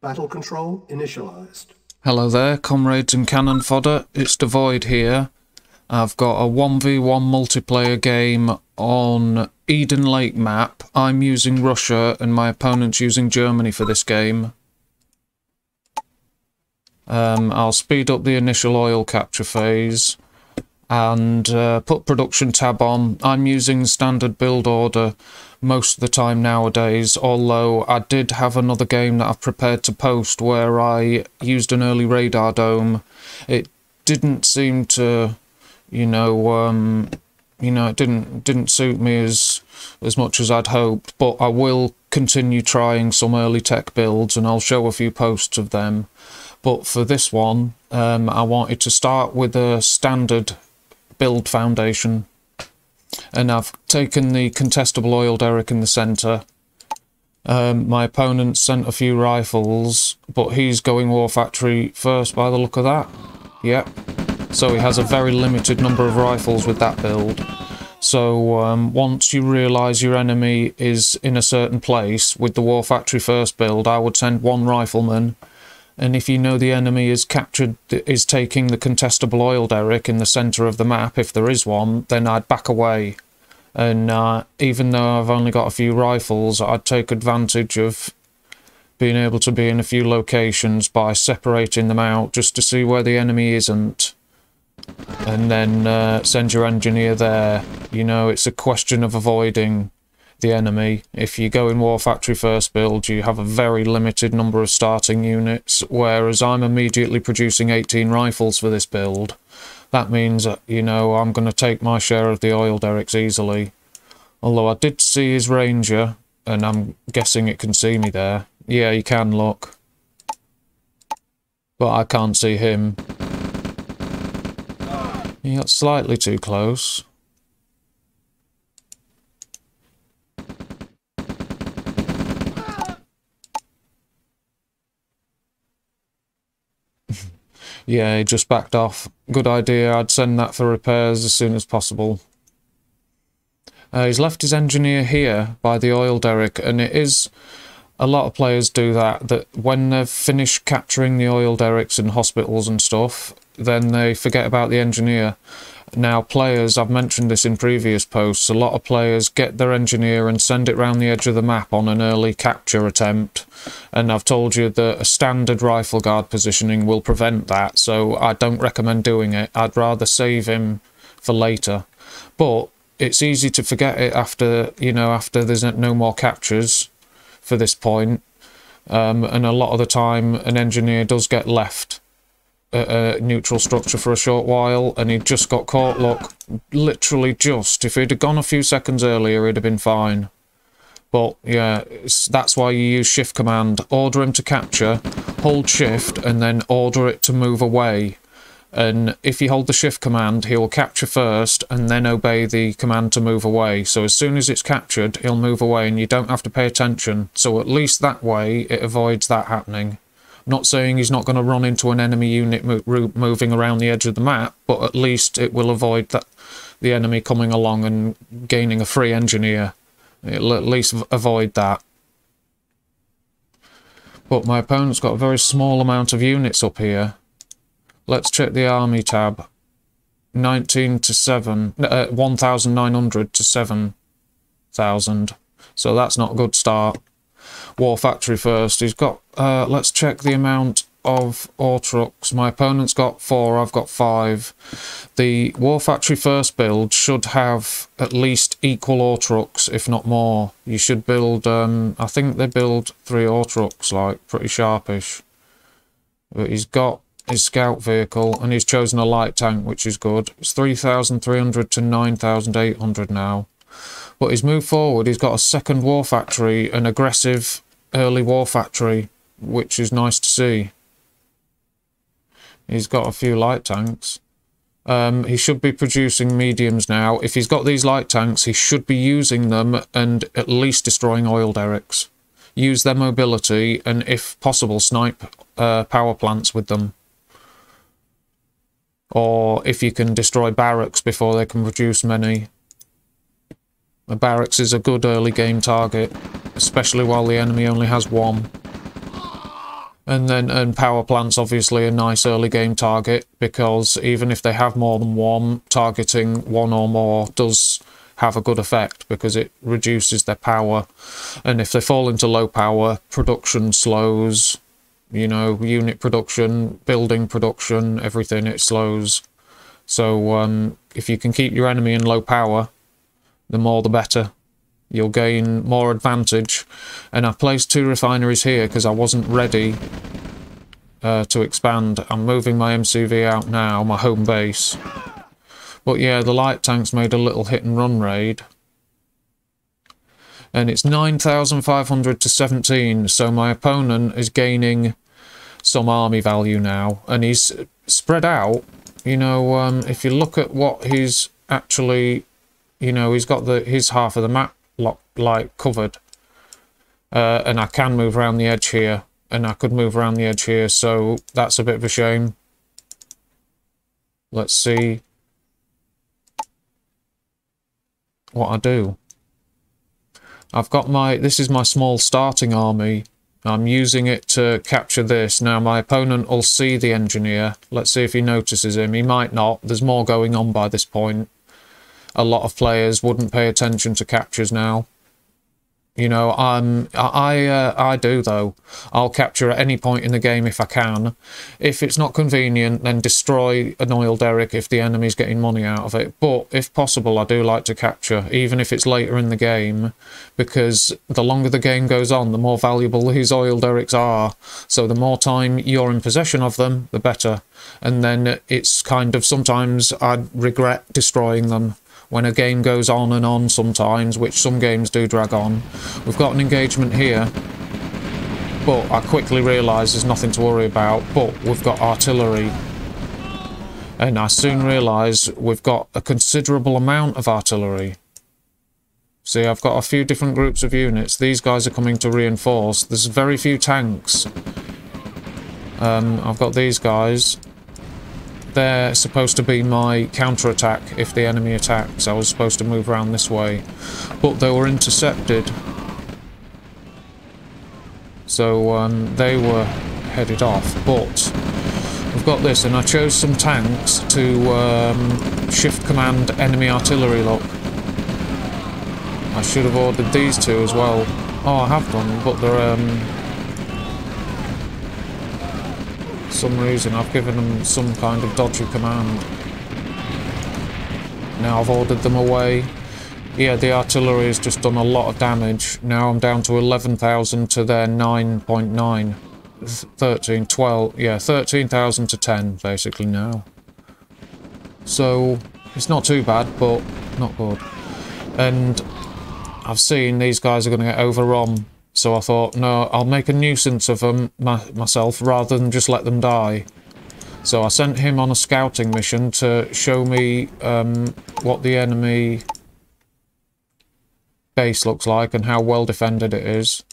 Battle control initialized. Hello there, comrades and cannon fodder. It's Dvoid here. I've got a 1v1 multiplayer game on Eden Lake map. I'm using Russia and my opponent's using Germany for this game. I'll speed up the initial oil capture phase and put production tab on. I'm using standard build order most of the time nowadays, although I did have another game that I've prepared to post where I used an early radar dome. It didn't seem to, it didn't suit me as much as I'd hoped, but I will continue trying some early tech builds and I'll show a few posts of them. But for this one, I wanted to start with a standard build foundation. And I've taken the contestable oil derrick in the centre. My opponent sent a few rifles, but he's going war factory first by the look of that. Yep. So he has a very limited number of rifles with that build. So once you realise your enemy is in a certain place with the war factory first build, I would send one rifleman. And if you know the enemy is taking the contestable oil derrick in the centre of the map, if there is one, then I'd back away. And even though I've only got a few rifles, I'd take advantage of being able to be in a few locations by separating them out just to see where the enemy isn't. And then send your engineer there. You know, it's a question of avoiding the enemy. If you go in war factory first build, you have a very limited number of starting units, whereas I'm immediately producing 18 rifles for this build. That means that, I'm going to take my share of the oil derricks easily. Although I did see his ranger, and I'm guessing it can see me there. Yeah, you can, look. But I can't see him. He got slightly too close. Yeah, he just backed off. Good idea, I'd send that for repairs as soon as possible. He's left his engineer here by the oil derrick, and it is... A lot of players do that when they've finished capturing the oil derricks in hospitals and stuff, then they forget about the engineer. Now players, I've mentioned this in previous posts, a lot of players get their engineer and send it round the edge of the map on an early capture attempt. And I've told you that a standard rifle guard positioning will prevent that, so I don't recommend doing it. I'd rather save him for later. But it's easy to forget it after, after there's no more captures for this point. And a lot of the time an engineer does get left a neutral structure for a short while, and he just got caught. Look, literally just. If he'd have gone a few seconds earlier, he'd have been fine. But yeah, that's why you use shift command. Order him to capture, hold shift, and then order it to move away. And if you hold the shift command, he'll capture first, and then obey the command to move away. So as soon as it's captured, he'll move away, and you don't have to pay attention. So at least that way, it avoids that happening. Not saying he's not going to run into an enemy unit moving around the edge of the map, but at least it will avoid the enemy coming along and gaining a free engineer. It'll at least avoid that. But my opponent's got a very small amount of units up here. Let's check the army tab. 19 to 7, 1,900 to 7,000. So that's not a good start. War factory first. He's got, let's check the amount of ore trucks. My opponent's got 4, I've got 5. The war factory first build should have at least equal ore trucks, if not more. You should build, I think they build 3 ore trucks, like, pretty sharpish. But he's got his scout vehicle, and he's chosen a light tank, which is good. It's 3,300 to 9,800 now. But he's moved forward, he's got a second war factory, an aggressive early war factory, which is nice to see. He's got a few light tanks. He should be producing mediums now. If he's got these light tanks, he should be using them and at least destroying oil derricks. Use their mobility and, if possible, snipe power plants with them. Or if you can destroy barracks before they can produce many. The barracks is a good early game target, especially while the enemy only has 1. And power plants obviously a nice early game target, because even if they have more than one, targeting one or more does have a good effect because it reduces their power. And if they fall into low power, production slows, you know, unit production, building production, everything, it slows. So if you can keep your enemy in low power, the more the better. You'll gain more advantage. And I've placed 2 refineries here because I wasn't ready to expand. I'm moving my MCV out now, my home base. But yeah, the light tanks made a little hit and run raid. And it's 9,500 to 17, so my opponent is gaining some army value now. And he's spread out. You know, if you look at what he's actually, you know, he's got his half of the map like covered, and I can move around the edge here, and I could move around the edge here, so that's a bit of a shame. Let's see what I do. I've got this is my small starting army. I'm using it to capture this. Now my opponent will see the engineer. Let's see if he notices him. He might not. There's more going on by this point. A lot of players wouldn't pay attention to captures now. You know, I do though. I'll capture at any point in the game if I can. If it's not convenient, then destroy an oil derrick if the enemy's getting money out of it. But if possible, I do like to capture, even if it's later in the game, because the longer the game goes on, the more valuable these oil derricks are. So the more time you're in possession of them, the better. And then it's kind of, sometimes I regret destroying them. When a game goes on and on sometimes, which some games do drag on. We've got an engagement here, but I quickly realise there's nothing to worry about, but we've got artillery. And I soon realise we've got a considerable amount of artillery. See, I've got a few different groups of units. These guys are coming to reinforce. There's very few tanks. I've got these guys. They're supposed to be my counter-attack if the enemy attacks. I was supposed to move around this way, but they were intercepted, so they were headed off. But we've got this, and I chose some tanks to shift command enemy artillery. Look, I should have ordered these 2 as well. Oh, I have done, but they're some reason I've given them some kind of dodgy command. Now I've ordered them away. Yeah, the artillery has just done a lot of damage. Now I'm down to 11,000 to their 9.9. 13, 12, yeah, 13,000 to 10 basically now. So it's not too bad, but not good. And I've seen these guys are going to get overrun. So I thought, no, I'll make a nuisance of them myself rather than just let them die. So I sent him on a scouting mission to show me what the enemy base looks like and how well defended it is.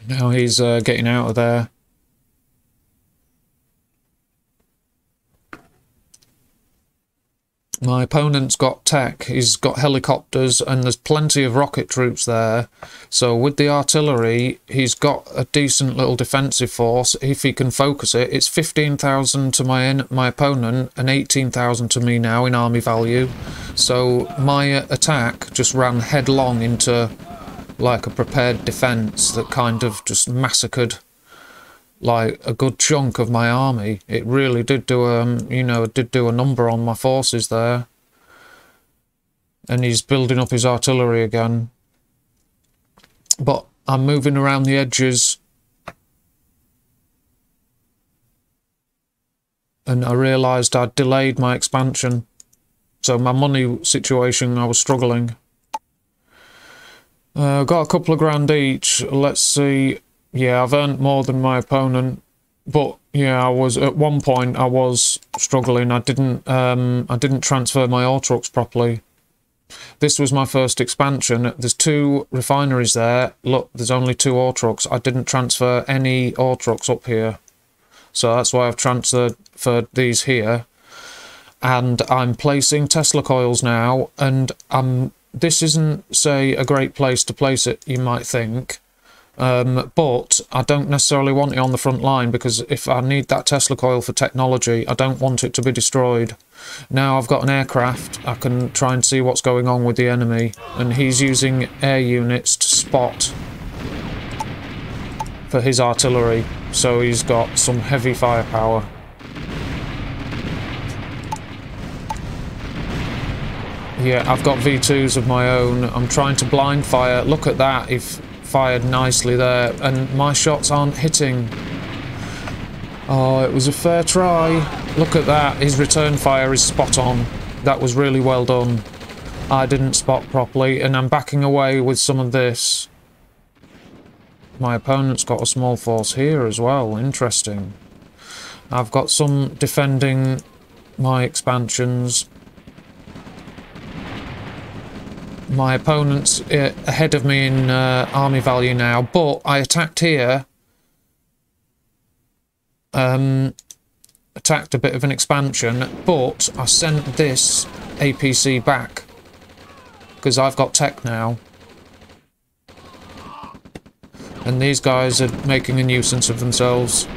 Now he's getting out of there. My opponent's got tech, he's got helicopters, and there's plenty of rocket troops there. So with the artillery, he's got a decent little defensive force. If he can focus it, it's 15,000 to my opponent and 18,000 to me now in army value. So my attack just ran headlong into like a prepared defence that kind of just massacred like a good chunk of my army. It really did do you know, it did do a number on my forces there. And he's building up his artillery again. But I'm moving around the edges. And I realised I'd delayed my expansion. So my money situation, I was struggling. Got a couple of grand each. Let's see. Yeah, I've earned more than my opponent, but yeah, I was at one point I was struggling. I didn't transfer my ore trucks properly. This was my first expansion. There's 2 refineries there. Look, there's only 2 ore trucks. I didn't transfer any ore trucks up here, so that's why I've transferred for these here. And I'm placing Tesla coils now, and this isn't, say, a great place to place it, you might think. But I don't necessarily want it on the front line, because if I need that Tesla coil for technology, I don't want it to be destroyed. Now I've got an aircraft, I can try and see what's going on with the enemy, and he's using air units to spot for his artillery, so he's got some heavy firepower. Yeah, I've got V2s of my own. I'm trying to blind fire. Look at that, he fired nicely there, and my shots aren't hitting. Oh, it was a fair try. Look at that, his return fire is spot on. That was really well done. I didn't spot properly, and I'm backing away with some of this. My opponent's got a small force here as well, interesting. I've got some defending my expansions. My opponent's ahead of me in army value now, but I attacked here. Attacked a bit of an expansion, but I sent this APC back because I've got tech now. And these guys are making a nuisance of themselves.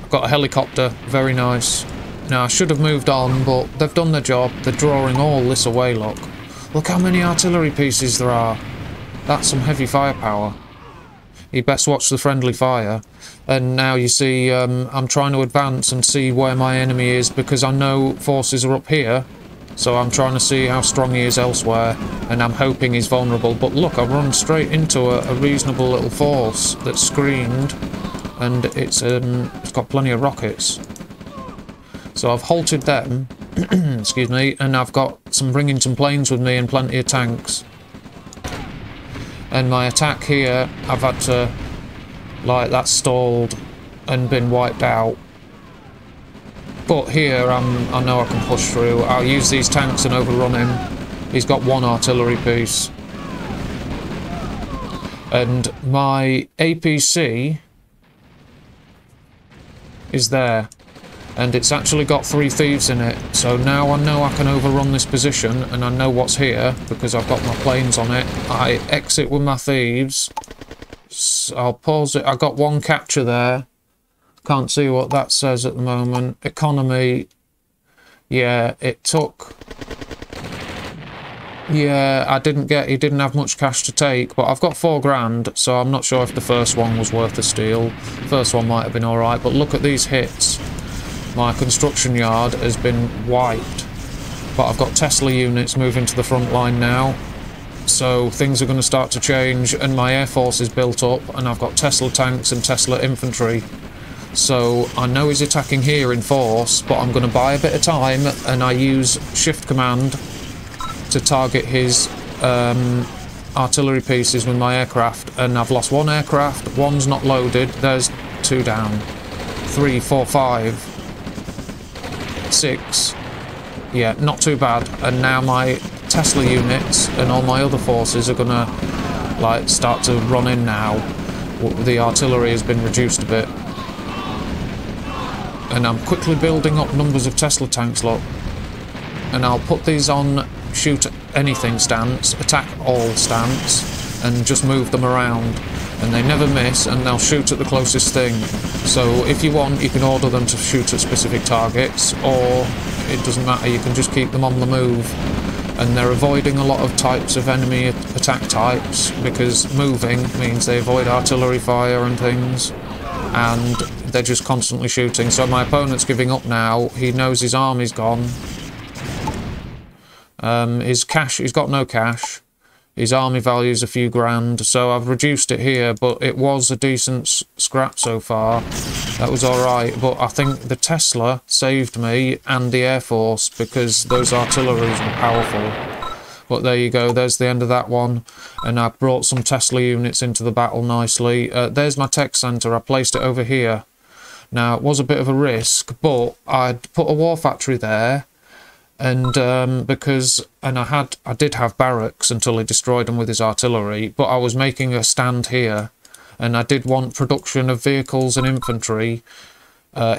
I've got a helicopter, very nice. Now I should have moved on, but they've done their job. They're drawing all this away, look. Look how many artillery pieces there are. That's some heavy firepower. You best watch the friendly fire. And now you see I'm trying to advance and see where my enemy is, because I know forces are up here. So I'm trying to see how strong he is elsewhere, and I'm hoping he's vulnerable. But look, I've run straight into a reasonable little force that's screened, and it's got plenty of rockets. So I've halted them, excuse me, and I've got some bringing some planes with me and plenty of tanks. And my attack here, I've had to, like, that's stalled and been wiped out. But here, I know I can push through. I'll use these tanks and overrun him. He's got one artillery piece. And my APC is there. And it's actually got 3 thieves in it. So now I know I can overrun this position, and I know what's here, because I've got my planes on it. I exit with my thieves. So I'll pause it. I got 1 capture there. Can't see what that says at the moment. Economy, yeah, it took. Yeah, he didn't have much cash to take, but I've got 4 grand, so I'm not sure if the first one was worth the steal. First one might have been alright, but look at these hits. My construction yard has been wiped, but I've got Tesla units moving to the front line now. So things are going to start to change, and my air force is built up, and I've got Tesla tanks and Tesla infantry. So I know he's attacking here in force, but I'm going to buy a bit of time, and I use shift command to target his artillery pieces with my aircraft. And I've lost 1 aircraft, 1's not loaded, there's 2 down. 3, 4, 5, 6. Yeah, not too bad. And now my Tesla units and all my other forces are going to, like, start to run in now. The artillery has been reduced a bit. And I'm quickly building up numbers of Tesla tanks, look. And I'll put these on shoot anything stance, attack all stance, and just move them around. And they never miss, and they'll shoot at the closest thing. So if you want, you can order them to shoot at specific targets, or it doesn't matter, you can just keep them on the move. And they're avoiding a lot of types of enemy attack types, because moving means they avoid artillery fire and things. And they're just constantly shooting. So my opponent's giving up now. He knows his army's gone. His cash, he's got no cash. His army value's a few grand, so I've reduced it here, but it was a decent scrap so far. That was alright, but I think the Tesla saved me and the Air Force, because those artilleries were powerful. But there you go, there's the end of that one. And I brought some Tesla units into the battle nicely. There's my tech centre, I placed it over here. Now, it was a bit of a risk, but I'd put a war factory there. And I did have barracks until he destroyed them with his artillery, but I was making a stand here, and I did want production of vehicles and infantry,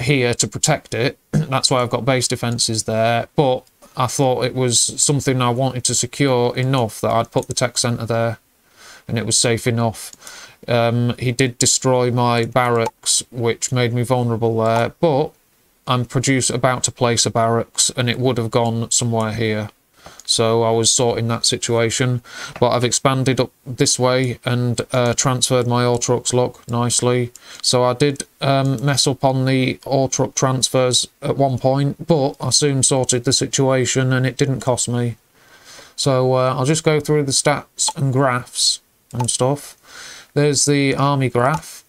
here to protect it. That's why I've got base defences there, but I thought it was something I wanted to secure enough that I'd put the tech centre there, and it was safe enough. He did destroy my barracks, which made me vulnerable there, but I'm about to place a barracks, and it would have gone somewhere here. So I was sorting that situation, but I've expanded up this way and transferred my ore trucks, look, nicely. So I did mess up on the ore truck transfers at one point, but I soon sorted the situation and it didn't cost me. So I'll just go through the stats and graphs and stuff. There's the army graph.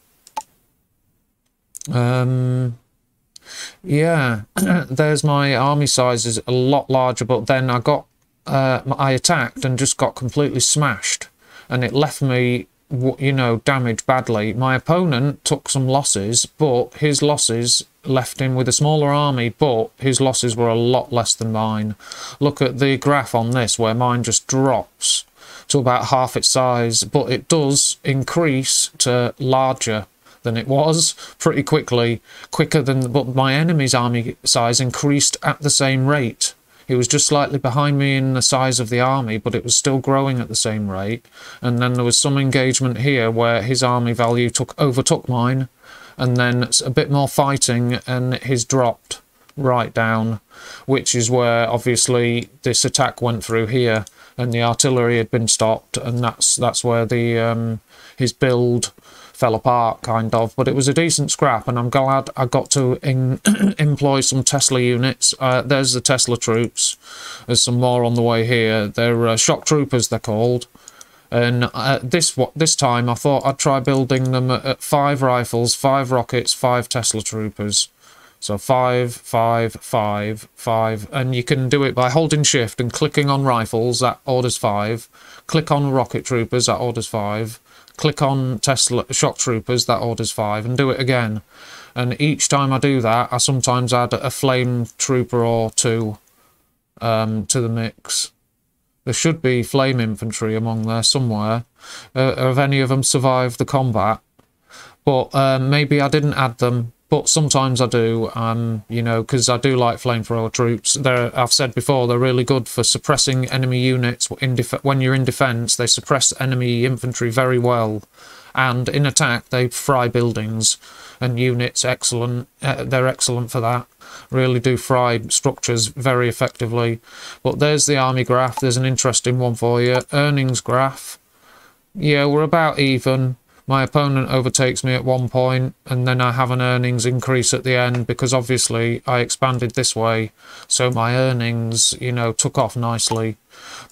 Yeah, there's my army sizes a lot larger, but then I attacked and just got completely smashed, and it left me, you know, damaged badly. My opponent took some losses, but his losses left him with a smaller army, but his losses were a lot less than mine. Look at the graph on this, where mine just drops to about half its size, but it does increase to larger than it was pretty quickly, but my enemy's army size increased at the same rate. He was just slightly behind me in the size of the army, but it was still growing at the same rate. And then there was some engagement here where his army value overtook mine, and then a bit more fighting, and his dropped right down, which is where obviously this attack went through here, and the artillery had been stopped, and that's where the his build fell apart, kind of. But it was a decent scrap, and I'm glad I got to employ some Tesla units. There's the Tesla troops. There's some more on the way here. They're shock troopers, they're called. And this time I thought I'd try building them at 5 rifles, 5 rockets, 5 Tesla troopers. So 5, 5, 5, 5, and you can do it by holding shift and clicking on rifles, that orders 5. Click on rocket troopers, that orders 5. Click on Tesla shock troopers, that orders 5, and do it again. And each time I do that, I sometimes add a flame trooper or 2 to the mix. There should be flame infantry among there somewhere. Have any of them survived the combat? But maybe I didn't add them. But sometimes I do, you know, because I do like flamethrower troops. I've said before, they're really good for suppressing enemy units. When you're in defence, they suppress enemy infantry very well. And in attack, they fry buildings. And units, excellent. They're excellent for that. Really do fry structures very effectively. But there's the army graph. There's an interesting one for you. Earnings graph. Yeah, we're about even. My opponent overtakes me at one point, and then I have an earnings increase at the end, because obviously I expanded this way, so my earnings, you know, took off nicely.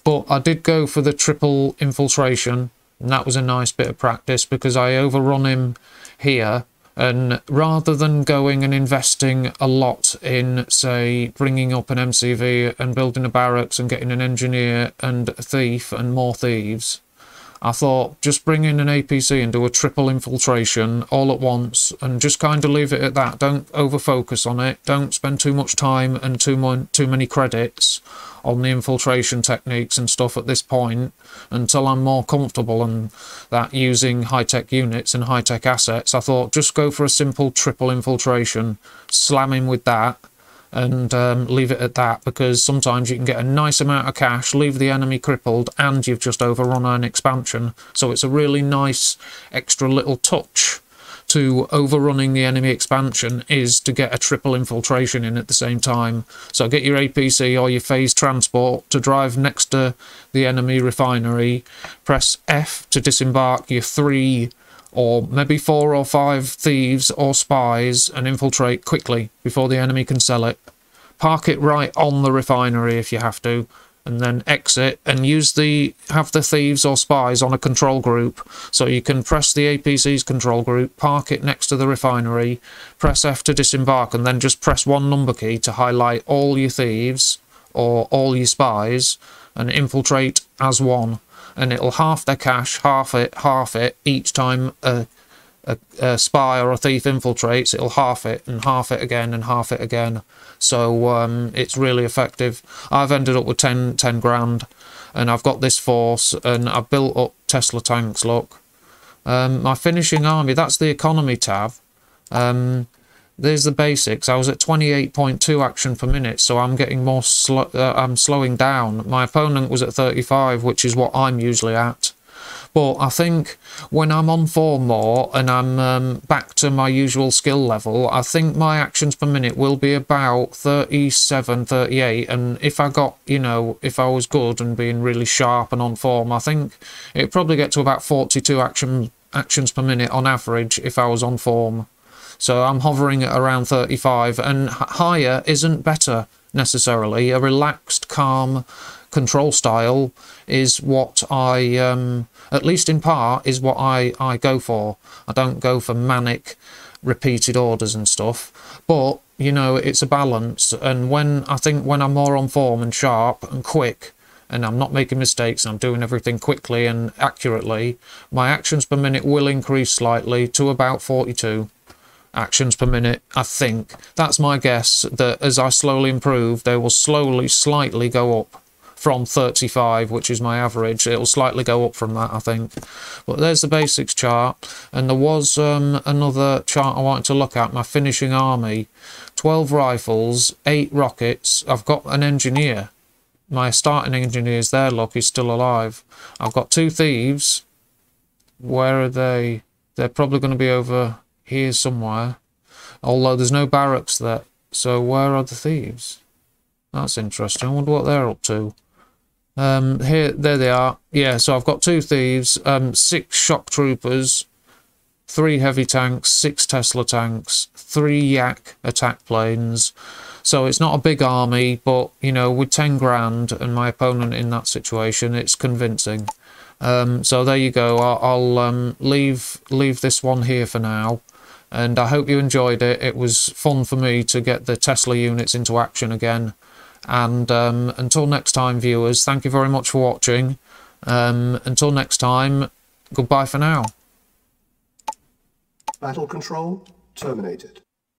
But I did go for the triple infiltration, and that was a nice bit of practice, because I overrun him here, and rather than going and investing a lot in, say, bringing up an MCV and building a barracks and getting an engineer and a thief and more thieves, I thought just bring in an APC and do a triple infiltration all at once, and just kind of leave it at that. Don't over focus on it. Don't spend too much time and too many credits on the infiltration techniques and stuff at this point, until I'm more comfortable and that using high-tech units and high-tech assets. I thought just go for a simple triple infiltration, slam him with that, and leave it at that, because sometimes you can get a nice amount of cash, leave the enemy crippled, and you've just overrun an expansion. So it's a really nice extra little touch to overrunning the enemy expansion, is to get a triple infiltration in at the same time. So get your APC or your phase transport to drive next to the enemy refinery, press F to disembark your 3 or maybe 4 or 5 thieves or spies, and infiltrate quickly before the enemy can sell it. Park it right on the refinery if you have to, and then exit and have the thieves or spies on a control group. So you can press the APC's control group, park it next to the refinery, press F to disembark, and then just press 1 number key to highlight all your thieves or all your spies, and infiltrate as one. And it'll half their cash, half it, each time a spy or a thief infiltrates, it'll half it, and half it again, and half it again. So it's really effective. I've ended up with 10 grand, and I've got this force, and I've built up Tesla tanks, look. My finishing army, that's the economy tab. there's the basics. I was at 28.2 action per minute, so I'm getting more I'm slowing down. My opponent was at 35, which is what I'm usually at. But I think when I'm on form more and I'm back to my usual skill level, I think my actions per minute will be about 37, 38. And if I got, you know, if I was good and being really sharp and on form, I think it'd probably get to about 42 actions per minute on average if I was on form. So I'm hovering at around 35, and higher isn't better necessarily. A relaxed, calm control style is what I, at least in part, is what I go for. I don't go for manic, repeated orders and stuff. But, you know, it's a balance. And I think when I'm more on form and sharp and quick, and I'm not making mistakes, and I'm doing everything quickly and accurately, my actions per minute will increase slightly to about 42. Actions per minute, I think. That's my guess, that as I slowly improve, they will slowly, slightly go up from 35, which is my average. It'll slightly go up from that, I think. But there's the basics chart, and there was another chart I wanted to look at, my finishing army. 12 rifles, 8 rockets. I've got an engineer. My starting engineer's there, look, he's still alive. I've got 2 thieves. Where are they? They're probably going to be over here somewhere, although there's no barracks there. So where are the thieves? That's interesting. I wonder what they're up to. There they are. Yeah, so I've got 2 thieves, 6 shock troopers, 3 heavy tanks, 6 Tesla tanks, 3 Yak attack planes. So it's not a big army, but, you know, with 10 grand and my opponent in that situation, it's convincing. So there you go. I'll leave this one here for now. And I hope you enjoyed it. It was fun for me to get the Tesla units into action again. And until next time, viewers, thank you very much for watching. Until next time, goodbye for now. Battle control terminated.